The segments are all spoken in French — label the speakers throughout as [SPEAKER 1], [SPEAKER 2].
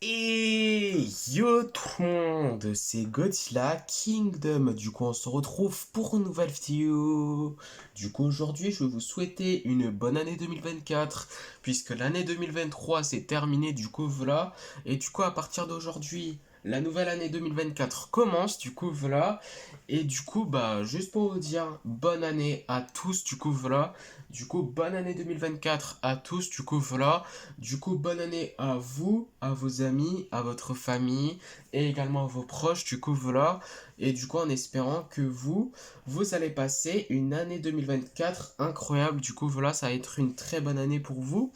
[SPEAKER 1] Et yo tout le monde, c'est Godzilla Kingdom. Du coup, on se retrouve pour une nouvelle vidéo. Du coup, aujourd'hui, je vais vous souhaiter une bonne année 2024, puisque l'année 2023 s'est terminée. Du coup, voilà. Et du coup, à partir d'aujourd'hui, la nouvelle année 2024 commence. Du coup, voilà. Et du coup, bah, juste pour vous dire, bonne année à tous. Du coup, voilà. Du coup, bonne année 2024 à tous. Du coup, voilà. Du coup, bonne année à vous, à vos amis, à votre famille et également à vos proches. Du coup, voilà. Et du coup, en espérant que vous allez passer une année 2024 incroyable. Du coup, voilà, ça va être une très bonne année pour vous.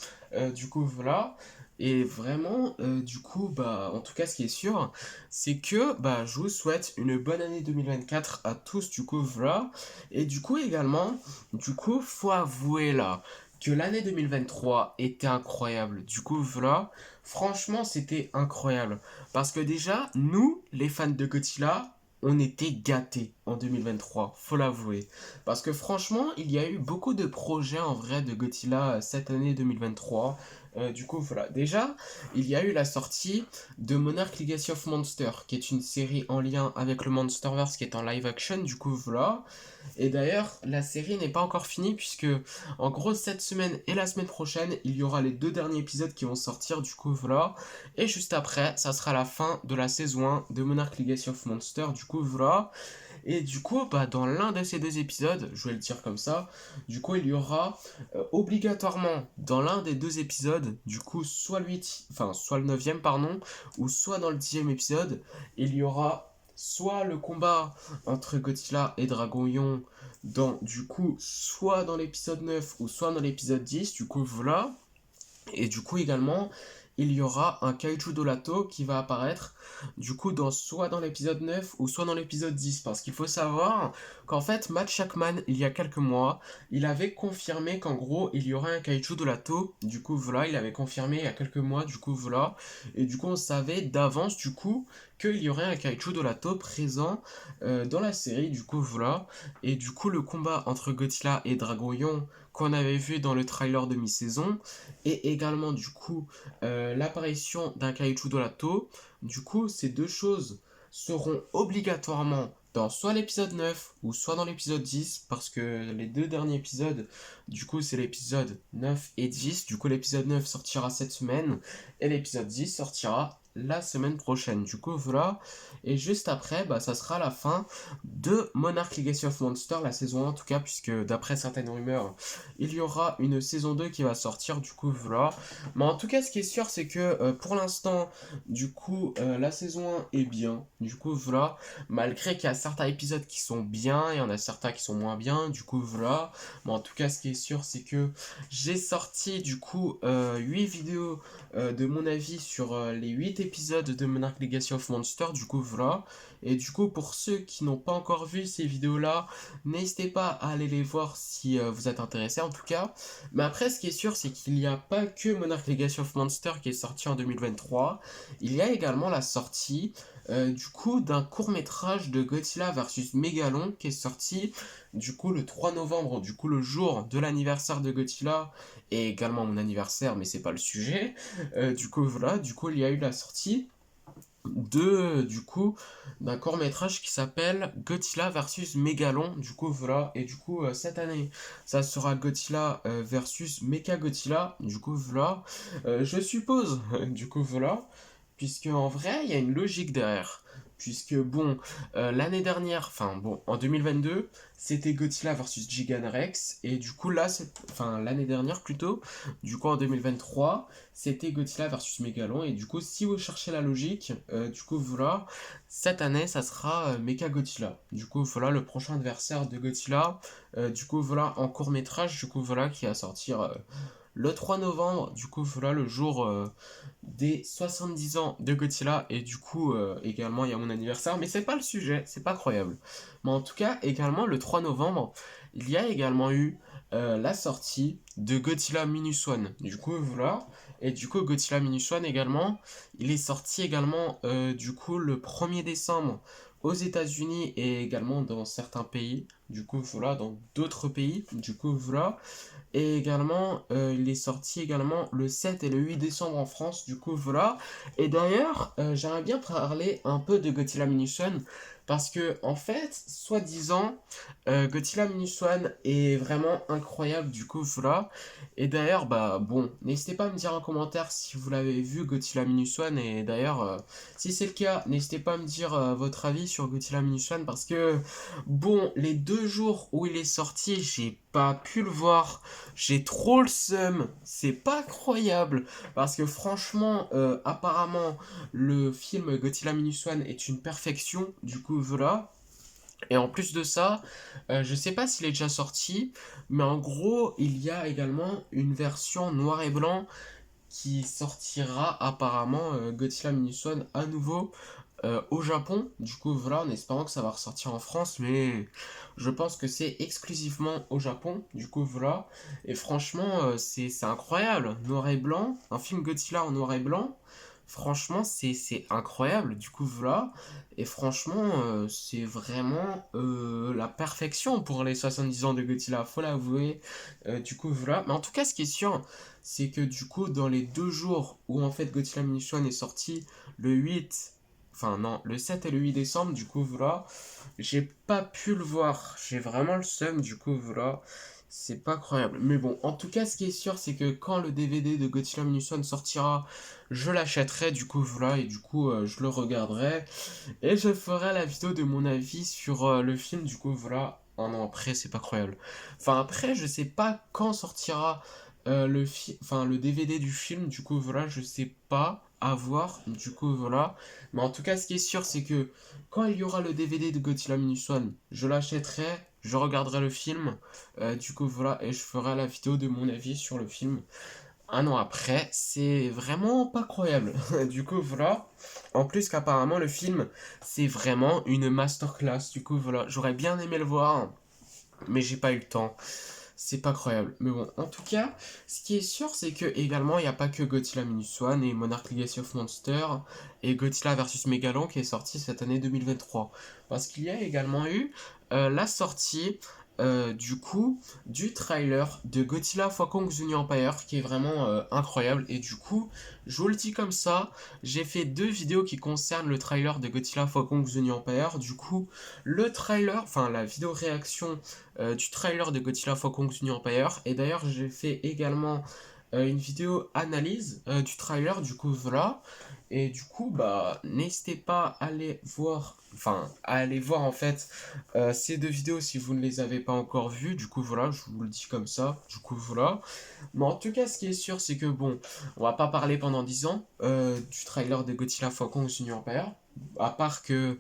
[SPEAKER 1] Du coup, voilà. Et vraiment, du coup, bah, en tout cas, ce qui est sûr, c'est que bah, je vous souhaite une bonne année 2024 à tous. Du coup, voilà. Et du coup, également, du coup, faut avouer là que l'année 2023 était incroyable. Du coup, voilà, franchement, c'était incroyable. Parce que déjà, nous, les fans de Godzilla, on était gâtés en 2023, faut l'avouer. Parce que franchement, il y a eu beaucoup de projets en vrai de Godzilla cette année 2023. Du coup, voilà. Déjà, il y a eu la sortie de Monarch Legacy of Monsters, qui est une série en lien avec le Monsterverse qui est en live action. Du coup, voilà. Et d'ailleurs, la série n'est pas encore finie puisque, en gros, cette semaine et la semaine prochaine, il y aura les deux derniers épisodes qui vont sortir, du coup, voilà. Et juste après, ça sera la fin de la saison 1 de Monarch Legacy of Monsters, du coup, voilà. Et du coup, bah, dans l'un de ces deux épisodes, je vais le dire comme ça, du coup, il y aura obligatoirement, dans l'un des deux épisodes, du coup, soit le 8, enfin, soit le neuvième pardon, ou soit dans le 10e épisode, il y aura soit le combat entre Godzilla et Dragon dans, du coup, soit dans l'épisode 9 ou soit dans l'épisode 10, du coup, voilà. Et du coup également, il y aura un Kaiju Dolato qui va apparaître du coup soit dans l'épisode 9 ou soit dans l'épisode 10. Parce qu'il faut savoir qu'en fait, Matt Shakman, il y a quelques mois, il avait confirmé qu'en gros, il y aurait un Kaiju Dolato. Du coup, voilà, il avait confirmé il y a quelques mois, du coup, voilà. Et du coup, on savait d'avance, du coup, qu'il y aurait un Kaiju Dolato présent dans la série, du coup, voilà. Et du coup, le combat entre Godzilla et Dragon qu'on avait vu dans le trailer de mi-saison, et également du coup l'apparition d'un Kaiju Dolato. Du coup, ces deux choses seront obligatoirement dans soit l'épisode 9 ou soit dans l'épisode 10 parce que les deux derniers épisodes, du coup, c'est l'épisode 9 et 10. Du coup, l'épisode 9 sortira cette semaine et l'épisode 10 sortira la semaine prochaine. Du coup, voilà. Et juste après, bah, ça sera la fin de Monarch Legacy of Monsters, la saison 1 en tout cas, puisque d'après certaines rumeurs, il y aura une saison 2 qui va sortir, du coup, voilà. Mais en tout cas, ce qui est sûr, c'est que pour l'instant, du coup, la saison 1 est bien. Du coup, voilà. Malgré qu'il y a certains épisodes qui sont bien, il y en a certains qui sont moins bien, du coup, voilà. Mais en tout cas, ce qui est sûr, c'est que j'ai sorti, du coup, 8 vidéos de mon avis sur les 8 épisodes de Monarch Legacy of Monsters, du coup, voilà. Et du coup, pour ceux qui n'ont pas encore vu ces vidéos-là, n'hésitez pas à aller les voir si vous êtes intéressé en tout cas. Mais après, ce qui est sûr, c'est qu'il n'y a pas que Monarch Legacy of Monsters qui est sorti en 2023. Il y a également la sortie du coup d'un court-métrage de Godzilla versus Megalon qui est sorti du coup le 3 novembre, du coup le jour de l'anniversaire de Godzilla et également mon anniversaire, mais c'est pas le sujet. Du coup voilà, du coup il y a eu la sortie du coup d'un court métrage qui s'appelle Godzilla versus Megalon, du coup voilà. Et du coup cette année ça sera Godzilla versus Mechagodzilla, du coup voilà. Je suppose du coup voilà, puisque en vrai il y a une logique derrière, puisque bon l'année dernière, enfin bon en 2022 c'était Godzilla versus Giganorex, et du coup là enfin l'année dernière plutôt, du coup en 2023 c'était Godzilla versus Megalon. Et du coup, si vous cherchez la logique, du coup, voilà, cette année, ça sera Mecha Godzilla. Du coup, voilà, le prochain adversaire de Godzilla. Du coup, voilà, en court métrage, du coup, voilà, qui va sortir le 3 novembre. Du coup, voilà, le jour des 70 ans de Godzilla. Et du coup, également, il y a mon anniversaire. Mais c'est pas le sujet, c'est pas croyable. Mais en tout cas, également, le 3 novembre, il y a également eu la sortie de Godzilla Minus One. Du coup, voilà. Et du coup, Godzilla Minus One également, il est sorti également du coup le 1er décembre aux États-Unis et également dans certains pays. du coup voilà, dans d'autres pays, du coup voilà. Et également, il est sorti également le 7 et le 8 décembre en France, du coup voilà. Et d'ailleurs, j'aimerais bien parler un peu de Godzilla Minus One, parce que en fait, soi-disant, Godzilla Minus One est vraiment incroyable, du coup voilà. Et d'ailleurs, bah bon, n'hésitez pas à me dire en commentaire si vous l'avez vu Godzilla Minus One, et d'ailleurs, si c'est le cas, n'hésitez pas à me dire votre avis sur Godzilla Minus One, parce que bon, les 2 jours où il est sorti, j'ai pas pu le voir. J'ai trop le seum, c'est pas croyable, parce que franchement, apparemment, le film Godzilla Minus One est une perfection, du coup voilà. Et en plus de ça, je sais pas s'il est déjà sorti, mais en gros, il y a également une version noir et blanc qui sortira apparemment Godzilla Minus One à nouveau au Japon. Du coup, voilà, en espérant que ça va ressortir en France, mais je pense que c'est exclusivement au Japon. Du coup, voilà. Et franchement, c'est incroyable. Noir et blanc, un film Godzilla en noir et blanc. Franchement, c'est incroyable. Du coup, voilà. Et franchement, c'est vraiment la perfection pour les 70 ans de Godzilla, faut l'avouer. Du coup, voilà. Mais en tout cas, ce qui est sûr, c'est que du coup, dans les 2 jours où en fait Godzilla Minus One est sorti, le 8, enfin non, le 7 et le 8 décembre, du coup, voilà, j'ai pas pu le voir. J'ai vraiment le seum, du coup, voilà. C'est pas croyable. Mais bon, en tout cas, ce qui est sûr, c'est que quand le DVD de Godzilla Minus One sortira, je l'achèterai, du coup, voilà, et du coup, je le regarderai. Et je ferai la vidéo de mon avis sur le film, du coup, voilà. Un an après, c'est pas croyable. Enfin, après, je sais pas quand sortira enfin, le DVD du film, du coup, voilà, je sais pas à voir, du coup, voilà. Mais en tout cas, ce qui est sûr, c'est que quand il y aura le DVD de Godzilla Minus One, je l'achèterai, je regarderai le film, du coup, voilà, et je ferai la vidéo de mon avis sur le film. Un an après, c'est vraiment pas croyable. Du coup, voilà. En plus qu'apparemment, le film, c'est vraiment une masterclass. Du coup, voilà. J'aurais bien aimé le voir, mais j'ai pas eu le temps. C'est pas croyable. Mais bon, en tout cas, ce qui est sûr, c'est que également, il n'y a pas que Godzilla Minus One et Monarch Legacy of Monsters et Godzilla vs Megalon qui est sorti cette année 2023. Parce qu'il y a également eu la sortie du coup du trailer de Godzilla x Kong The New Empire qui est vraiment incroyable. Et du coup, je vous le dis comme ça, j'ai fait 2 vidéos qui concernent le trailer de Godzilla x Kong The New Empire. Du coup, le trailer, enfin la vidéo réaction du trailer de Godzilla x Kong The New Empire. Et d'ailleurs, j'ai fait également une vidéo analyse du trailer, du coup, voilà. Et du coup, bah, n'hésitez pas à aller voir, enfin, à aller voir en fait ces 2 vidéos si vous ne les avez pas encore vues. Du coup, voilà, je vous le dis comme ça. Du coup, voilà. Mais en tout cas, ce qui est sûr, c'est que bon, on va pas parler pendant 10 ans du trailer de Godzilla x Kong The New Empire. À part que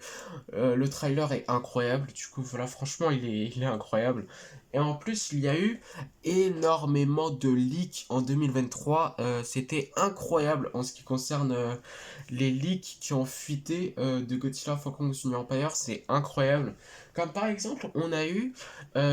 [SPEAKER 1] le trailer est incroyable, du coup voilà, franchement il est incroyable. Et en plus il y a eu énormément de leaks en 2023, c'était incroyable en ce qui concerne les leaks qui ont fuité de Godzilla x Kong The New Empire, c'est incroyable. Comme par exemple on a eu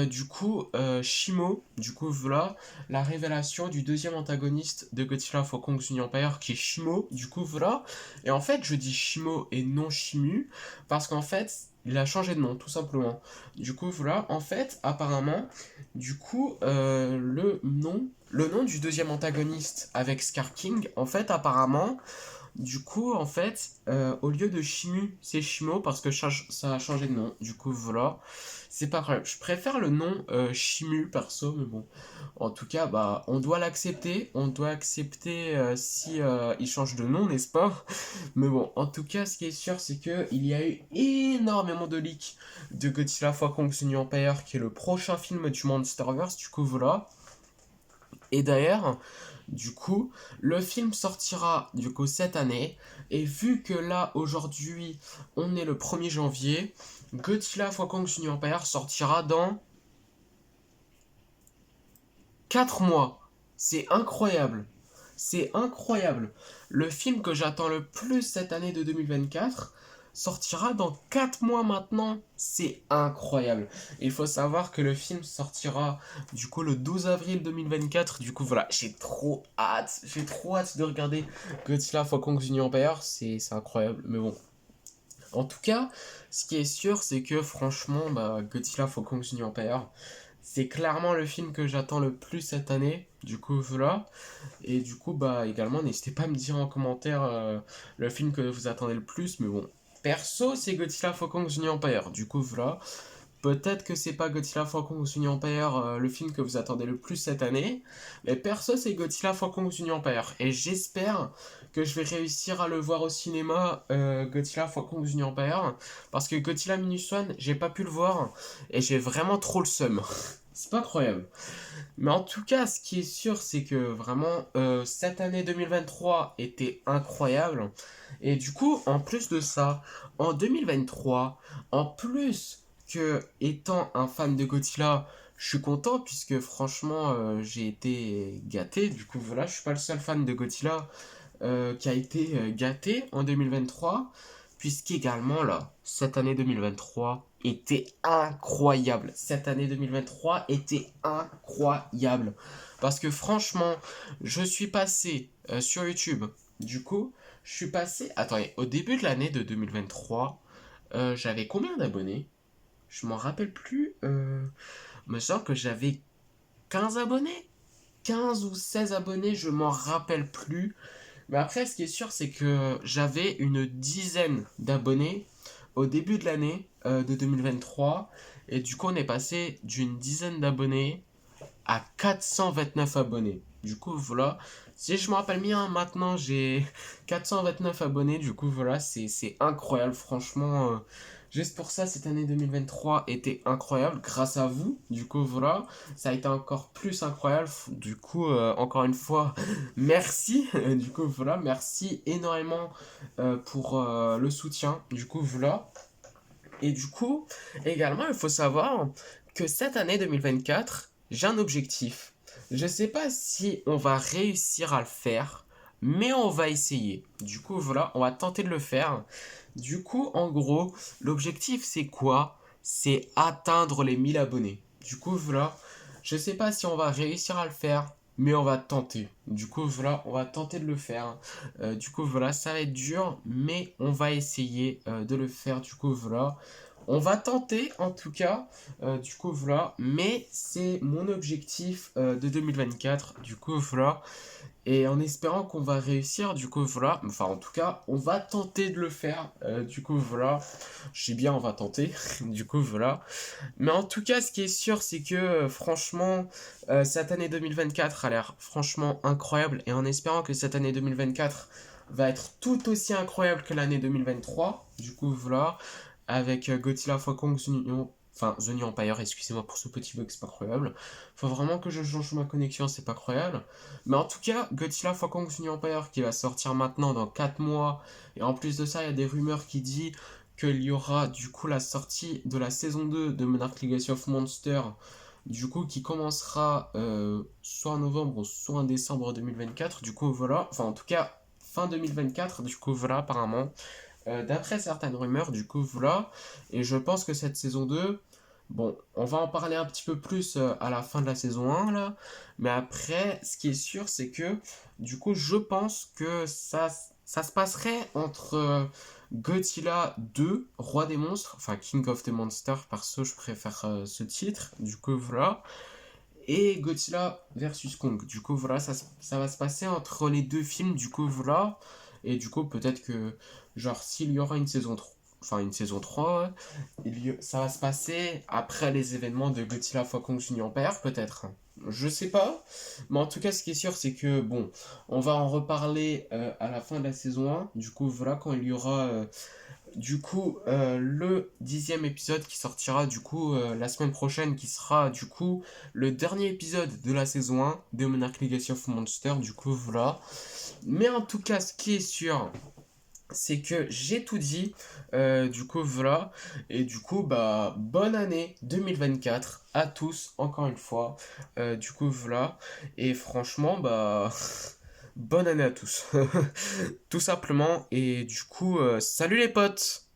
[SPEAKER 1] du coup Shimo, du coup voilà, la révélation du deuxième antagoniste de Godzilla x Kong The New Empire qui est Shimo, du coup voilà. Et en fait je dis Shimo et non Shimu parce qu'en fait, il a changé de nom, tout simplement. Du coup, voilà, en fait, apparemment, du coup, le nom du deuxième antagoniste avec Scar King, en fait, apparemment, du coup, en fait, au lieu de Shimu, c'est Shimo parce que ça a changé de nom. Du coup, voilà. C'est pas grave. Je préfère le nom Shimu perso, mais bon. En tout cas, bah, on doit l'accepter. On doit accepter si il change de nom, n'est-ce pas? Mais bon, en tout cas, ce qui est sûr, c'est que il y a eu énormément de leaks de Godzilla x Kong The New Empire, qui est le prochain film du Monsterverse. Du coup, voilà. Et d'ailleurs, du coup, le film sortira du coup cette année. Et vu que là, aujourd'hui, on est le 1er janvier, Godzilla x Kong The New Empire sortira dans 4 mois. C'est incroyable. C'est incroyable. Le film que j'attends le plus cette année de 2024 sortira dans 4 mois maintenant. C'est incroyable. Il faut savoir que le film sortira du coup le 12 avril 2024. Du coup voilà, j'ai trop hâte. J'ai trop hâte de regarder Godzilla x Kong The New Empire. C'est incroyable. Mais bon. En tout cas, ce qui est sûr, c'est que franchement, Godzilla Fall Kong New Empire, c'est clairement le film que j'attends le plus cette année. Du coup, voilà. Et du coup, également, n'hésitez pas à me dire en commentaire le film que vous attendez le plus. Mais bon, perso, c'est Godzilla Fall Kong New Empire. Du coup, voilà. Peut-être que c'est pas Godzilla Fall Kong New Empire le film que vous attendez le plus cette année, mais perso c'est Godzilla Fall Kong New Empire et j'espère que je vais réussir à le voir au cinéma Godzilla Fall Kong New Empire parce que Godzilla Minus One j'ai pas pu le voir et j'ai vraiment trop le seum. C'est pas incroyable. Mais en tout cas, ce qui est sûr, c'est que vraiment, cette année 2023 était incroyable. Et du coup, en plus de ça, en 2023, en plus que étant un fan de Godzilla, je suis content puisque franchement, j'ai été gâté. Du coup, voilà, je suis pas le seul fan de Godzilla qui a été gâté en 2023, puisqu'également là, cette année 2023 était incroyable. Cette année 2023 était incroyable. Parce que franchement, je suis passé sur YouTube. Du coup, je suis passé... Attendez, au début de l'année de 2023, j'avais combien d'abonnés? Je m'en rappelle plus. Me semble que j'avais 15 abonnés. 15 ou 16 abonnés, je m'en rappelle plus. Mais après, ce qui est sûr, c'est que j'avais une dizaine d'abonnés au début de l'année de 2023. Et du coup, on est passé d'une dizaine d'abonnés à 429 abonnés. Du coup, voilà. Si je me rappelle bien, maintenant j'ai 429 abonnés. Du coup, voilà, c'est incroyable. Franchement, juste pour ça, cette année 2023 était incroyable grâce à vous. Du coup, voilà, ça a été encore plus incroyable. Du coup, encore une fois, merci. Du coup, voilà, merci énormément pour le soutien. Du coup, voilà. Et du coup, également, il faut savoir que cette année 2024, j'ai un objectif. Je ne sais pas si on va réussir à le faire, mais on va essayer. Du coup, voilà, on va tenter de le faire. Du coup, en gros, l'objectif, c'est quoi? C'est atteindre les 1000 abonnés. Du coup, voilà, je ne sais pas si on va réussir à le faire, mais on va tenter. Du coup, voilà, on va tenter de le faire. Du coup, voilà, ça va être dur, mais on va essayer de le faire. Du coup, voilà. On va tenter en tout cas, du coup voilà, mais c'est mon objectif de 2024, du coup voilà, et en espérant qu'on va réussir, du coup voilà, enfin en tout cas, on va tenter de le faire, du coup voilà, je dis bien on va tenter, du coup voilà, mais en tout cas ce qui est sûr c'est que franchement, cette année 2024 a l'air franchement incroyable, et en espérant que cette année 2024 va être tout aussi incroyable que l'année 2023, du coup voilà, avec Godzilla Fall Kong The New Empire, excusez-moi pour ce petit bug, c'est pas croyable. Faut vraiment que je change ma connexion, c'est pas croyable. Mais en tout cas, Godzilla Fall Kong The New Empire qui va sortir maintenant dans 4 mois. Et en plus de ça, il y a des rumeurs qui disent qu'il y aura du coup la sortie de la saison 2 de Monarch Legacy of Monsters. Du coup, qui commencera soit en novembre ou soit en décembre 2024. Du coup, voilà. Enfin, en tout cas, fin 2024. Du coup, voilà, apparemment. D'après certaines rumeurs, du coup, voilà. Et je pense que cette saison 2, bon, on va en parler un petit peu plus à la fin de la saison 1, là. Mais après, ce qui est sûr, c'est que, du coup, je pense que ça se passerait entre Godzilla 2, Roi des monstres, enfin King of the Monsters, perso, je préfère ce titre, du coup, voilà. Et Godzilla versus Kong. Du coup, voilà, ça va se passer entre les deux films, du coup, voilà. Et du coup, peut-être que, genre, s'il y aura une saison 3, enfin une saison 3, ça va se passer après les événements de Godzilla x Kong Jr. Empire, peut-être. Je sais pas. Mais en tout cas, ce qui est sûr, c'est que, bon, on va en reparler à la fin de la saison 1. Du coup, voilà, quand il y aura le 10e épisode qui sortira la semaine prochaine, qui sera du coup le dernier épisode de la saison 1 de Monarch Legacy of Monsters, du coup voilà. Mais en tout cas, ce qui est sûr, c'est que j'ai tout dit, du coup voilà, et du coup bonne année 2024 à tous, encore une fois, du coup voilà, et franchement bonne année à tous, tout simplement, et du coup salut les potes.